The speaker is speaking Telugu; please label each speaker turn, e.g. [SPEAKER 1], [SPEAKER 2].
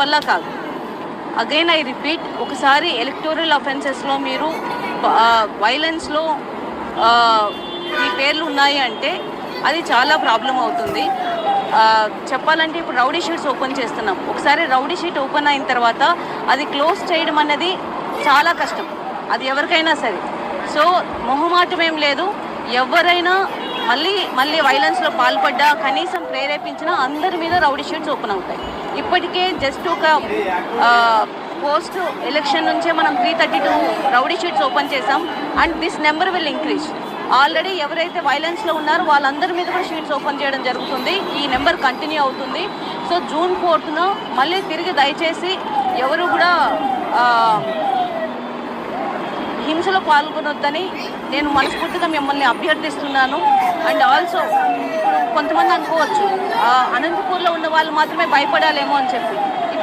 [SPEAKER 1] వల్ల కాదు. అగైన్ ఐ రిపీట్, ఒకసారి ఎలక్టోరల్ అఫెన్సెస్లో మీరు వైలెన్స్లో మీ పేర్లు ఉన్నాయి అంటే అది చాలా ప్రాబ్లం అవుతుంది. చెప్పాలంటే ఇప్పుడు రౌడీ షీట్స్ ఓపెన్ చేస్తున్నాం. ఒకసారి రౌడీ షీట్ ఓపెన్ అయిన తర్వాత అది క్లోజ్ చేయడం అన్నది చాలా కష్టం, అది ఎవరికైనా సరే. సో మొహమాటం ఏం లేదు, ఎవరైనా మళ్ళీ వైలెన్స్లో పాల్పడ్డా, కనీసం ప్రేరేపించినా అందరి మీద రౌడీ షీట్స్ ఓపెన్ అవుతాయి. ఇప్పటికే జస్ట్ ఒక పోస్ట్ ఎలక్షన్ నుంచే మనం 332 రౌడీ షీట్స్ ఓపెన్ చేసాం. And this number will increase. Already ఎవరైతే వైలెన్స్లో ఉన్నారో వాళ్ళందరి మీద కూడా షీట్స్ ఓపెన్ చేయడం జరుగుతుంది. ఈ నెంబర్ కంటిన్యూ అవుతుంది. సో June 4th మళ్ళీ తిరిగి దయచేసి ఎవరు కూడా హింసలో పాల్గొనొద్దని నేను మనస్ఫూర్తిగా మిమ్మల్ని అభ్యర్థిస్తున్నాను. అండ్ ఆల్సో కొంతమంది అనుకోవచ్చు అనంతపూర్లో ఉన్న వాళ్ళు మాత్రమే భయపడాలేమో అని చెప్పి.